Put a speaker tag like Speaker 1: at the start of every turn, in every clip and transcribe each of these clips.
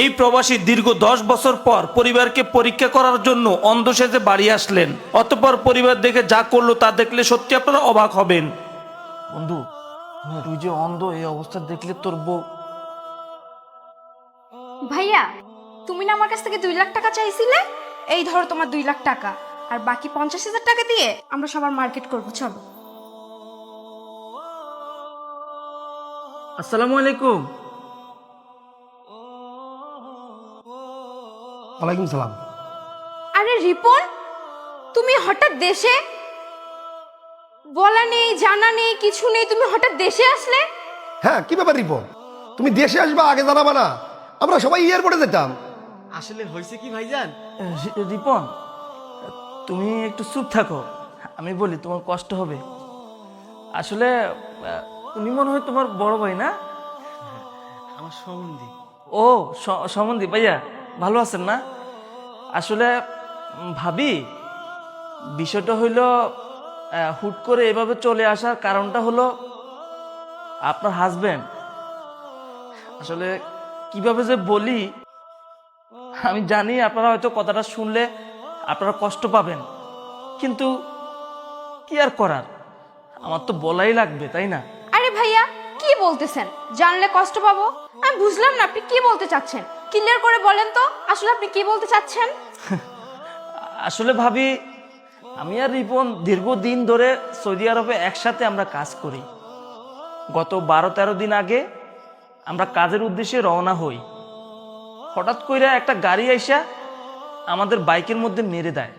Speaker 1: এই প্রবাসী দীর্ঘ 10 বছর পর পরিবারকে পরীক্ষা করার জন্য অন্ধ সেজে বাড়ি আসলেন। অতঃপর পরিবার দেখে যা করলো তা দেখলে সত্যি আপনারা অবাক হবেন।
Speaker 2: বন্ধু, তুই যে অন্ধ, এই অবস্থা দেখলে তোর বউ।
Speaker 3: ভাইয়া, তুমি না আমার কাছ থেকে 2 লাখ টাকা চাইছিলে? এই ধরো তোমার 2 লাখ টাকা, আর বাকি 50,000 টাকা দিয়ে আমরা সবার মার্কেট করবো, চলো।
Speaker 2: আসসালামু আলাইকুম।
Speaker 4: ওয়ালাইকুম সালাম।
Speaker 3: আরে রিপন, তুমি হঠাৎ দেশে? বলা নেই, জানা নেই, কিছু নেই, তুমি হঠাৎ দেশে আসলে?
Speaker 4: হ্যাঁ, কি ব্যাপার রিপন? তুমি দেশে আসবা আগে জানাবা না? আমরা সবাই এয়ারপোর্টে যেতাম।
Speaker 5: আসলে হয়েছে কি ভাইজান,
Speaker 2: রিপন, তুমি একটু চুপ থাকো, আমি বলি, তোমার কষ্ট হবে। আসলে উনি মনে হয় তোমার বড় ভাই, না?
Speaker 5: আমার সম্বন্ধী।
Speaker 2: ও, সম্বন্ধী ভাইয়া, ভালো আছেন না? আসলে ভাবি, বিষয়টা হইল, হুট করে এভাবে চলে আসার কারণটা হলো আপনার হাজবেন্ড। আসলে কিভাবে যে বলি, আমি জানি আপনারা হয়তো কথাটা শুনলে আপনারা কষ্ট পাবেন, কিন্তু কি আর করার, আমার তো বলাই লাগবে, তাই না?
Speaker 3: আরে ভাইয়া, কি বলতেছেন? জানলে কষ্ট পাবো? আমি বুঝলাম না আপনি কি বলতে চাচ্ছেন। ক্লিয়ার করে বলেন তো, আসলে আপনি কি বলতে চাচ্ছেন?
Speaker 2: আসলে ভাবি, আমি আর রিপন দীর্ঘদিন ধরে সৌদি আরবে একসাথে আমরা কাজ করি। গত 12-13 দিন আগে আমরা কাজের উদ্দেশ্যে রওনা হই। হঠাৎ করে একটা গাড়ি আইসা আমাদের বাইকের মধ্যে মেরে দেয়।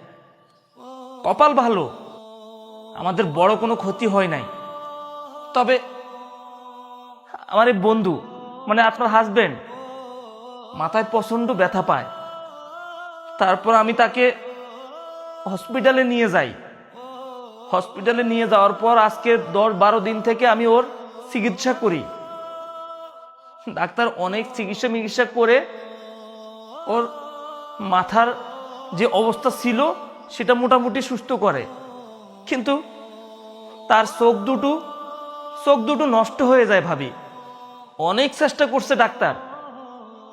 Speaker 2: কপাল ভালো, আমাদের বড় কোনো ক্ষতি হয় নাই। তবে আমার এই বন্ধু, মানে আপনার হাজবেন্ড, মাথায় প্রচণ্ড ব্যথা পায়। তারপর আমি তাকে হসপিটালে নিয়ে যাই। হসপিটালে নিয়ে যাওয়ার পর আজকে 10-12 দিন থেকে আমি ওর চিকিৎসা করি। ডাক্তার অনেক চিকিৎসা করে ওর মাথার যে অবস্থা ছিল সেটা মোটামুটি সুস্থ করে, কিন্তু তার চোখ দুটো নষ্ট হয়ে যায়। ভাবি, অনেক চেষ্টা করছে ডাক্তার,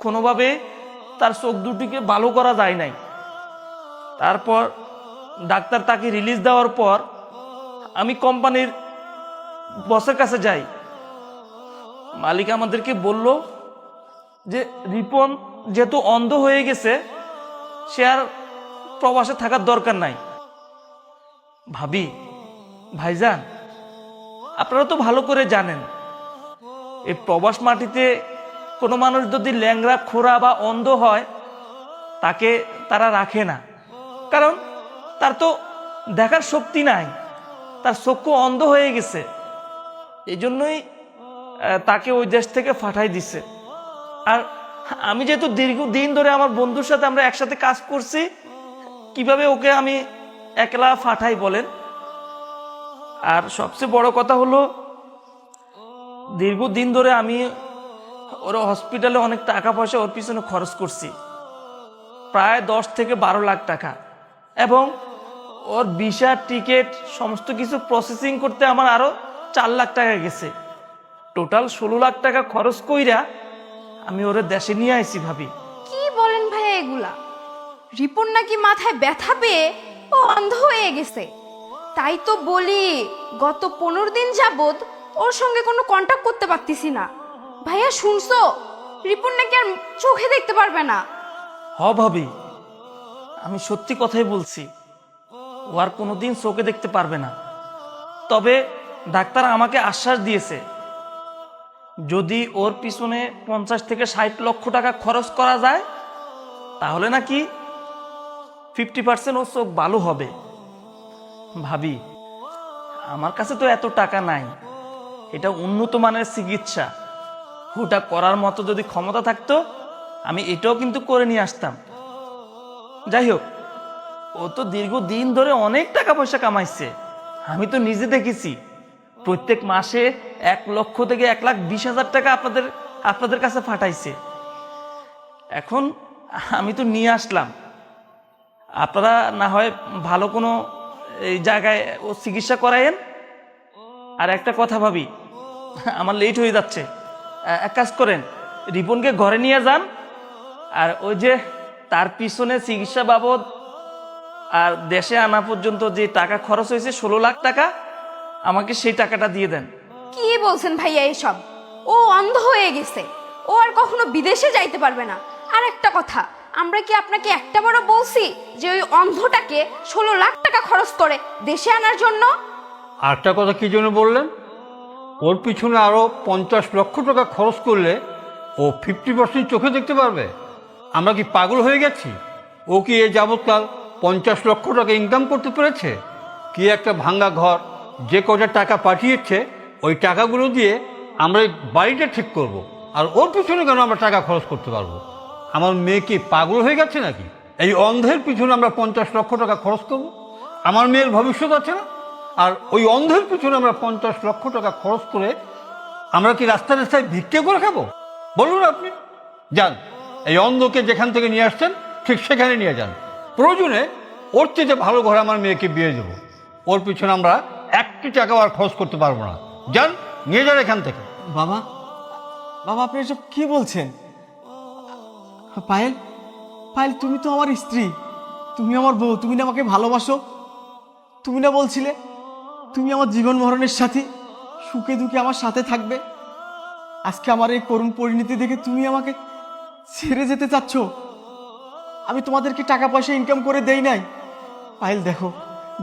Speaker 2: কোনোভাবে তার চোখ দুটিকে ভালো করা যায় নাই। তারপর ডাক্তার তাকে রিলিজ দেওয়ার পর আমি কোম্পানির বসের কাছে যাই। মালিক আমাদেরকে বলল যে রিপন যেহেতু অন্ধ হয়ে গেছে, সে আর প্রবাসে থাকার দরকার নাই। ভাবি, ভাইজান, আপনারা তো ভালো করে জানেন, এই প্রবাস মাটিতে কোনো মানুষ যদি ল্যাংড়া, খোঁড়া বা অন্ধ হয়, তাকে তারা রাখে না, কারণ তার তো দেখার শক্তি নাই, তার চক্ষু অন্ধ হয়ে গেছে। এই জন্যই তাকে ওই দেশ থেকে পাঠাই দিছে। আর আমি যেহেতু দীর্ঘদিন ধরে আমার বন্ধুর সাথে আমরা একসাথে কাজ করছি, কিভাবে ওকে আমি একলা পাঠাই বলেন? আর সবচেয়ে বড় কথা হলো, দীর্ঘদিন ধরে আমি ওর হসপিটালে অনেক টাকা পয়সা ওর পিছনে খরচ করছি, প্রায় 10 থেকে 12 লাখ টাকা, এবং ওর ভিসা, টিকিট সমস্ত কিছু প্রসেসিং করতে আমার আরো 4 লাখ টাকা গেছে। টোটাল 16 লাখ টাকা খরচ কইরা আমি ওরে দেশে নিয়ে আইছি। ভাবি,
Speaker 3: কি বলেন ভাইয়া এগুলা? রিপন নাকি মাথায় ব্যথা পেয়ে ও অন্ধ হয়ে গেছে? তাই তো বলি, গত 15 দিন যাবত ওর সঙ্গে কোনো কন্টাক্ট করতে পারতেছি না। ভাইয়া শুনছো, রিপন নাকি আর চোখে দেখতে পারবে না।
Speaker 2: হ ভাবি, আমি সত্যি কথাই বলছি, ও আর কোনোদিন চোখে দেখতে পারবে না। তবে ডাক্তার আমাকে আশ্বাস দিয়েছে, যদি ওর পিছনে 50 থেকে 60 লক্ষ টাকা খরচ করা যায়, তাহলে নাকি 50% ওর চোখ ভালো হবে। ভাবি, আমার কাছে তো এত টাকা নাই, এটা উন্নত মানের চিকিৎসা, ওটা করার মতো যদি ক্ষমতা থাকতো আমি এটাও কিন্তু করে নিয়ে আসতাম। যাই হোক, ও তো দীর্ঘদিন ধরে অনেক টাকা পয়সা কামাইছে, আমি তো নিজে দেখেছি। প্রত্যেক মাসে 1 লক্ষ থেকে 1,20,000 টাকা আপনাদের কাছে পাঠাইছে। এখন আমি তো নিয়ে আসলাম, আপনারা না হয় ভালো কোনো এই জায়গায় ও চিকিৎসা করায়েন। আর একটা কথা ভাবি, আমার লেট হয়ে যাচ্ছে, এক কাজ করেন, রিপনকে ঘরে নিয়ে যান, আর ওই যে তার পিছনে চিকিৎসা বাবদ আর দেশে আনা পর্যন্ত যে টাকা খরচ হয়েছে 16 লাখ টাকা, আমাকে সেই টাকাটা দিয়ে দেন।
Speaker 3: কি বলছেন ভাইয়া এসব? ও অন্ধ হয়ে গেছে, ও আর কখনো বিদেশে যাইতে পারবে না। আর একটা কথা, আমরা কি আপনাকে একটাবারও বলছি যে ওই অন্ধটাকে 16 লাখ টাকা খরচ করে দেশে আনার জন্য?
Speaker 6: আরেকটা কথা কি জন্য বললেন? ওর পিছনে আরও 50 লক্ষ টাকা খরচ করলে ও 50% চোখে দেখতে পারবে? আমরা কি পাগল হয়ে গেছি? ও কি এ যাবৎকাল 50 লক্ষ টাকা ইনকাম করতে পেরেছে? কি একটা ভাঙ্গা ঘর, যে কটা টাকা পাঠিয়েছে ওই টাকাগুলো দিয়ে আমরা এই বাড়িটা ঠিক করব। আর ওর পিছনে কেন আমরা টাকা খরচ করতে পারবো? আমার মেয়ে কি পাগল হয়ে গেছে নাকি? এই অন্ধের পিছনে আমরা 50 লক্ষ টাকা খরচ করব? আমার মেয়ের ভবিষ্যৎ আছে না? আর ওই অন্ধের পিছনে আমরা 50 লক্ষ টাকা খরচ করে আমরা কি রাস্তায় রাস্তায় ভিক্ষে করে খাবো? বলুন আপনি। যান, এই অন্ধকে যেখান থেকে নিয়ে আসছেন ঠিক সেখানে নিয়ে যান। প্রয়োজনে ওর চেয়ে ভালো ঘরে আমার মেয়েকে বিয়ে দেবো। ওর পিছনে আমরা 1 টাকাও আর খরচ করতে পারবো না। যান, নিয়ে যান এখান থেকে।
Speaker 5: বাবা, বাবা আপনি এসব কি বলছেন? পায়েল, পায়েল তুমি তো আমার স্ত্রী, তুমি আমার বউ, তুমি না আমাকে ভালোবাসো? তুমি না বলছিলে তুমি আমার জীবন মরণের সাথী, সুখে দুঃখে আমার সাথে থাকবে? আজকে আমার এই করুণ পরিণতি দেখে তুমি আমাকে ছেড়ে যেতে চাচ্ছ? আমি তোমাদেরকে টাকা পয়সা ইনকাম করে দেই নাই। পায়েল দেখো,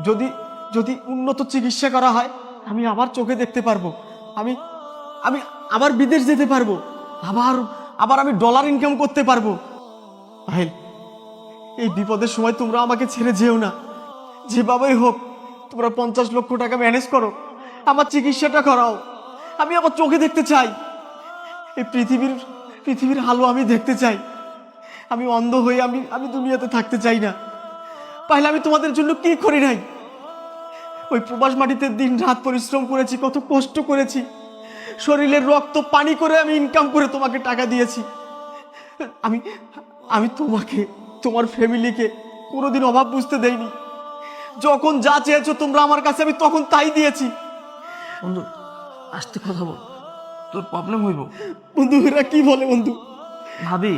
Speaker 5: যদি যদি উন্নত চিকিৎসা করা হয় আমি আবার চোখে দেখতে পারবো, আমি আমি আবার বিদেশ যেতে পারবো, আবার আবার আমি ডলার ইনকাম করতে পারবো। পায়েল, এই বিপদের সময় তোমরা আমাকে ছেড়ে যেও না। যেভাবেই হোক তোমরা 50 লক্ষ টাকা ম্যানেজ করো, আমার চিকিৎসাটা করাও। আমি আবার চোখে দেখতে চাই, এই পৃথিবীর আলো আমি দেখতে চাই। আমি অন্ধ হয়ে আমি দুনিয়াতে থাকতে চাই না। পাইলে আমি তোমাদের জন্য কি করি নাই? ওই প্রবাস মাটিতে দিন রাত পরিশ্রম করেছি, কত কষ্ট করেছি, শরীরের রক্ত পানি করে আমি ইনকাম করে তোমাকে টাকা দিয়েছি। আমি আমি তোমাকে, তোমার ফ্যামিলিকে কোনোদিন অভাব বুঝতে দেইনি। যখন যা চেয়েছো তোমরা আমার কাছে, আমি তখন তাই দিয়েছি।
Speaker 2: বন্ধু আস্তে কথা বল, তোর প্রবলেম হইব।
Speaker 5: বন্ধু এরা কি বলে? বন্ধু,
Speaker 2: ভাবি,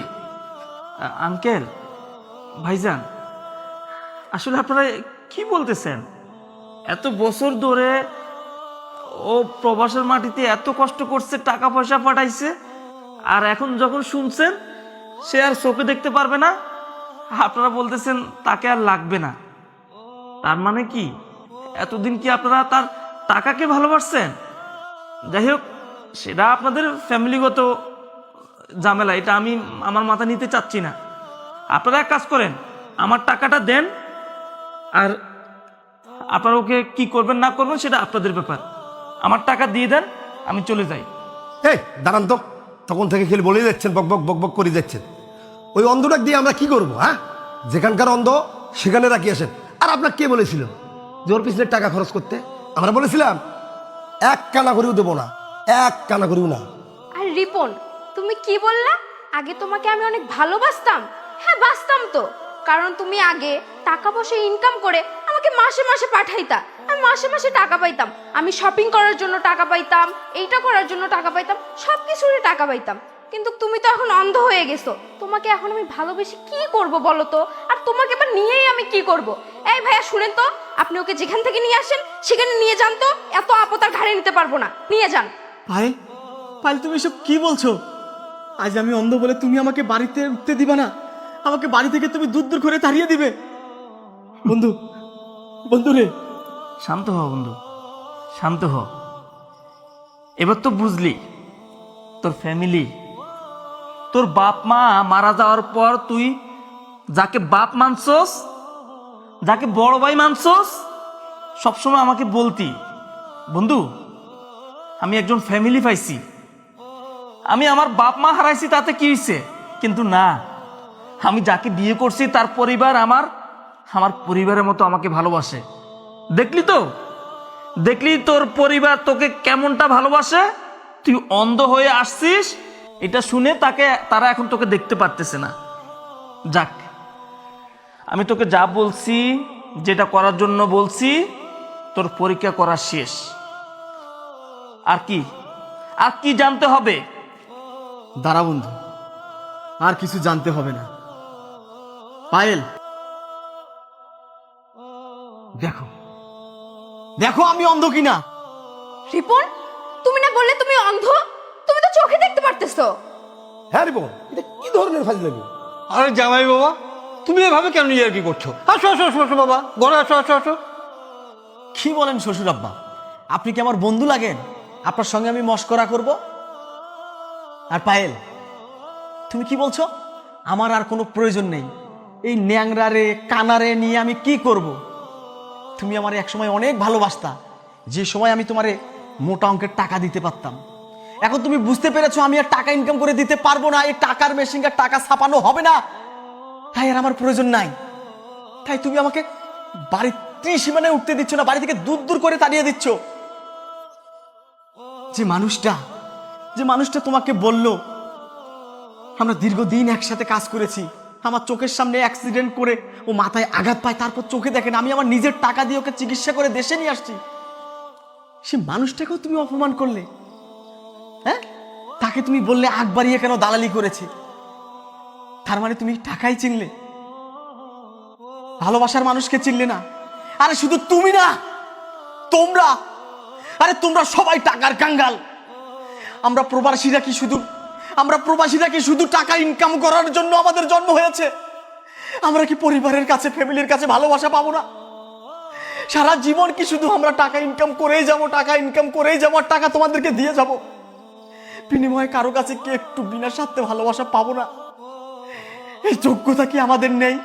Speaker 2: আঙ্কেল, ভাইজান, আসলে আপনারা কি বলতেছেন? এত বছর ধরে ও প্রবাসের মাটিতে এত কষ্ট করছে, টাকা পয়সা পাঠাইছে, আর এখন যখন শুনছেন সে আর চোখে দেখতে পারবে না, আপনারা বলতেছেন তাকে আর লাগবে না। তার মানে কি এতদিন কি আপনারা তার টাকাকে ভালোবাসছেন? যাই হোক, সেটা আপনাদের ফ্যামিলিগত ঝামেলা, এটা আমি আমার মাথা নিতে চাচ্ছি না। আপনারা এক কাজ করেন, আমার টাকাটা দেন, আর আপনারা ওকে কি করবেন না করবেন সেটা আপনাদের ব্যাপার। আমার টাকা দিয়ে দেন, আমি চলে যাই।
Speaker 4: এই দাঁড়ান তো, তখন থেকে খেলে বলেই যাচ্ছেন, বক বক বক বক করে যাচ্ছেন। ওই অন্ধটাক দিয়ে আমরা কি করবো? হ্যাঁ, যেখানকার অন্ধ সেখানে রাখি আসেন। আর আপনার কে বলেছিল যে ওর পিছনে টাকা খরচ করতে? আমরা বলেছিলাম 1 কানা করেও দেবো না, 1 কানা করেও না।
Speaker 3: আর রিপন, তুমি কি বললা? আগে তোমাকে আমি অনেক ভালোবাসতাম। হ্যাঁ বাসতাম তো, কারণ তুমি আগে টাকা পয়সা ইনকাম করে আমাকে মাসে মাসে পাঠাইতা। আমি মাসে মাসে টাকা পাইতাম, আমি শপিং করার জন্য টাকা পাইতাম, এইটা করার জন্য টাকা পাইতাম, সব কিছুরই টাকা পাইতাম। কিন্তু তুমি তো এখন অন্ধ হয়ে গেছো, তোমাকে এখন আমি ভালোবেসে কি করব বলো তো? আর তোমাকে এবার নিয়েই আমি কি করব? এই ভাইয়া শুনেন তো, আপনি ওকে যেখান থেকে নিয়ে আসেন সেখানে নিয়ে যান তো, এত আপতার ঘাড়ে নিতে পারবো না, নিয়ে যান।
Speaker 5: পায়েল, পায়েল তুমি এসব কি বলছো? আজ আমি অন্ধ বলে তুমি আমাকে বাড়িতে উঠতে দিবা না? আমাকে বাড়ি থেকে তুমি দূর দূর করে তাড়িয়ে দিবে? বন্ধু, বন্ধু রে,
Speaker 2: শান্ত হ বন্ধু, শান্ত হ। এবার তো বুঝলি তোর ফ্যামিলি, তোর বাপ মা মারা যাওয়ার পর তুই যাকে বাপ মানছস, যাকে বড় ভাই মানছস, সবসময় আমাকে বলতি বন্ধু আমি একজন ফ্যামিলি পাইছি, আমি আমার বাপ মা হারাইছি তাতে কি হয়েছে, কিন্তু না, আমি যাকে বিয়ে করছি তার পরিবার আমার পরিবারের মতো আমাকে ভালোবাসে। দেখলি তো, দেখলি তোর পরিবার তোকে কেমনটা ভালোবাসে। তুই অন্ধ হয়ে আসছিস, এটা শুনে তারা এখন তোকে দেখতে পারতেছে না। যাক, আমি তোকে যা বলছি, যেটা করার জন্য বলছি, তোর পরীক্ষা করা শেষ। আর কি জানতে হবে?
Speaker 5: দাঁড়া বন্ধু, আর কিছু জানতে হবে না। পায়েল, দেখো দেখো আমি অন্ধ কিনা।
Speaker 3: রিপন, তুমি না বললে তুমি অন্ধ? তুমি তো চোখে দেখতে পারতেছো।
Speaker 4: হ্যাঁ রিপন, এটা কি ধরনের ফাজলামি?
Speaker 6: আরে জামাই বাবা, তুমি এভাবে কেন ইয়ার কি করছো? আসো আসো আসো আসো বাবা, ঘরে আসো আসো আসো।
Speaker 5: কি বলেন শ্বশুর আব্বা? আপনি কি আমার বন্ধু লাগেন? আপনার সঙ্গে আমি মস্করা করব? আর পায়েল, তুমি কি বলছো? আমার আর কোনো প্রয়োজন নেই। এই ন্যাংরারে কানারে নিয়ে আমি কি করব? তুমি আমার একসময় অনেক ভালোবাসতা, যে সময় আমি তোমারে মোটা অঙ্কের টাকা দিতে পারতাম। এখন তুমি বুঝতে পেরেছো আমি আর টাকা ইনকাম করে দিতে পারবো না, এই টাকার মেশিনটা টাকা ছাপানো হবে না, তাই আর আমার প্রয়োজন নাই। তাই তুমি আমাকে বাড়ির ত্রিসীমানায় উঠতে দিচ্ছ না, বাড়ি থেকে দূর দূর করে তাড়িয়ে দিচ্ছ। যে মানুষটা তোমাকে বলল আমরা দীর্ঘদিন একসাথে কাজ করেছি, আমার চোখের সামনে অ্যাক্সিডেন্ট করে ও মাথায় আঘাত পায়, তারপর চোখে দেখেন আমি আমার নিজের টাকা দিয়ে ওকে চিকিৎসা করে দেশে নিয়ে আসছি, সে মানুষটাকেও তুমি অপমান করলে। হ্যাঁ, তাকে তুমি বললে আগ বাড়িয়ে কেন দালালি করেছে। তার মানে তুমি টাকাই চিনলে, ভালোবাসার মানুষকে চিনলে না। আরে শুধু তুমি না, তোমরা সবাই টাকার কাঙ্গাল। আমরা প্রবাসীরা কি শুধু টাকা ইনকাম করার জন্য আমাদের জন্ম হয়েছে? আমরা কি পরিবারের কাছে, ফ্যামিলির কাছে ভালোবাসা পাবো না? সারা জীবন কি শুধু আমরা টাকা ইনকাম করেই যাবো আর টাকা তোমাদেরকে দিয়ে যাব? বিনিময়ে কারো কাছে কি একটু বিনা স্বার্থে ভালোবাসা পাবো না? এই যোগ্যতা কি আমাদের নেই?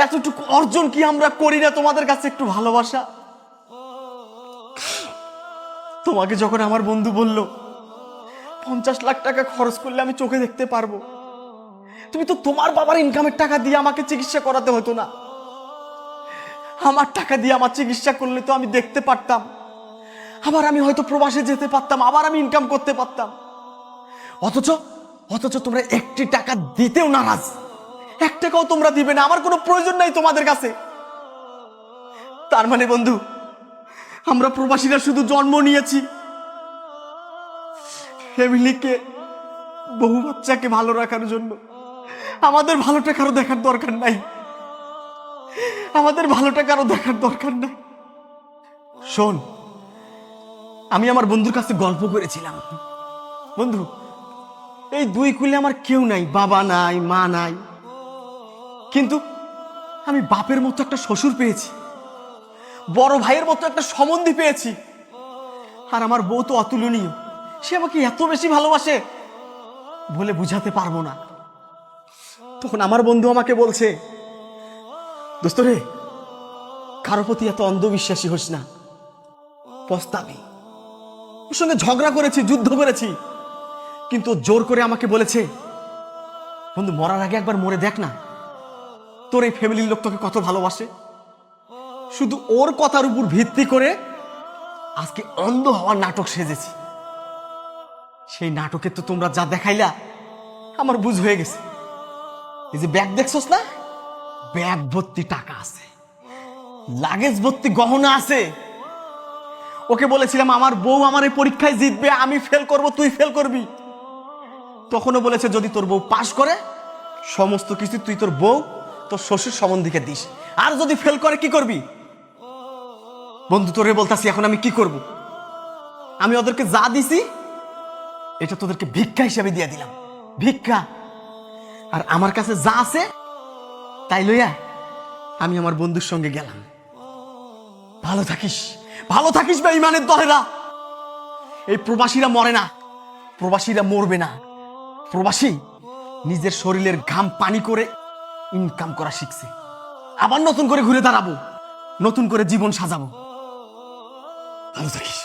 Speaker 5: এতটুকু অর্জন কি আমরা করি না তোমাদের কাছে একটু ভালোবাসা? তোমাকে যখন আমার বন্ধু বলল 50 লাখ টাকা খরচ করলে আমি চোখে দেখতে পারবো, তুমি তো তোমার বাবার ইনকামের টাকা দিয়ে আমাকে চিকিৎসা করাতে হতো না। আমার টাকা দিয়ে আমার চিকিৎসা করলে তো আমি দেখতে পারতাম, আবার আমি হয়তো প্রবাসে যেতে পারতাম, আবার আমি ইনকাম করতে পারতাম। অথচ তোমরা একটি টাকা দিতেও নারাজ, 1 টাকাও তোমরা দিবে না। আমার কোনো প্রয়োজন নাই তোমাদের কাছে। তার মানে বন্ধু, আমরা প্রবাসীরা শুধু জন্ম নিয়েছি ফ্যামিলিকে, বহু বাচ্চাকে ভালো রাখার জন্য। আমাদের ভালোটা কারো দেখার দরকার নাই, শোন, আমি আমার বন্ধুর কাছে গল্প করেছিলাম, বন্ধু এই 2 কুলে আমার কেউ নাই, বাবা নাই, মা নাই, কিন্তু আমি বাপের মতো একটা শ্বশুর পেয়েছি, বড় ভাইয়ের মতো একটা সম্বন্ধী পেয়েছি। আর আমার বউ তো অতুলনীয়, সে আমাকে এত বেশি ভালোবাসে বলে বুঝাতে পারবো না। তখন আমার বন্ধু আমাকে বলছে, দোস্ত রে, কারো প্রতি এত অন্ধবিশ্বাসী হোস না, পস্তাবি। ওর সঙ্গে ঝগড়া করেছি, যুদ্ধ করেছি, কিন্তু জোর করে আমাকে বলেছে, বন্ধু মরার আগে একবার মরে দেখ না, তোর এই ফ্যামিলির লোক তোকে কত ভালোবাসে। শুধু ওর কথার উপর ভিত্তি করে আজকে অন্ধ হওয়ার নাটক সেজেছি। সেই নাটকে তো তোমরা যা দেখাইলা আমার বুঝ হয়ে গেছে। এই যে ব্যাগ দেখছস না, ব্যাগ ভর্তি টাকা আছে, লাগেজ ভর্তি গহনা আছে। ওকে বলেছিলাম আমার বউ আমার এই পরীক্ষায় জিতবে, আমি ফেল করব, তুই ফেল করবি। তখনও বলেছে যদি তোর বউ পাশ করে সমস্ত কিছু তুই তোর বউ তোর শ্বশুর সম্বন্ধীকে দিস, আর যদি ফেল করে কি করবি? বন্ধু তোরে বলতাছি এখন আমি কি করব? আমি ওদেরকে যা দিছি এটা তোদেরকে ভিক্ষা হিসাবে দিয়ে দিলাম, ভিক্ষা। আর আমার কাছে যা আছে তাই লইয়া আমি আমার বন্ধুর সঙ্গে গেলাম। ভালো থাকিস বেঈমানের দলেরা। এই প্রবাসীরা মরে না, প্রবাসীরা মরবে না। প্রবাসী নিজের শরীরের ঘাম পানি করে ইনকাম করা শিখছে, আবার নতুন করে ঘুরে দাঁড়াবো, নতুন করে জীবন সাজাবো। ভালো থাকিস।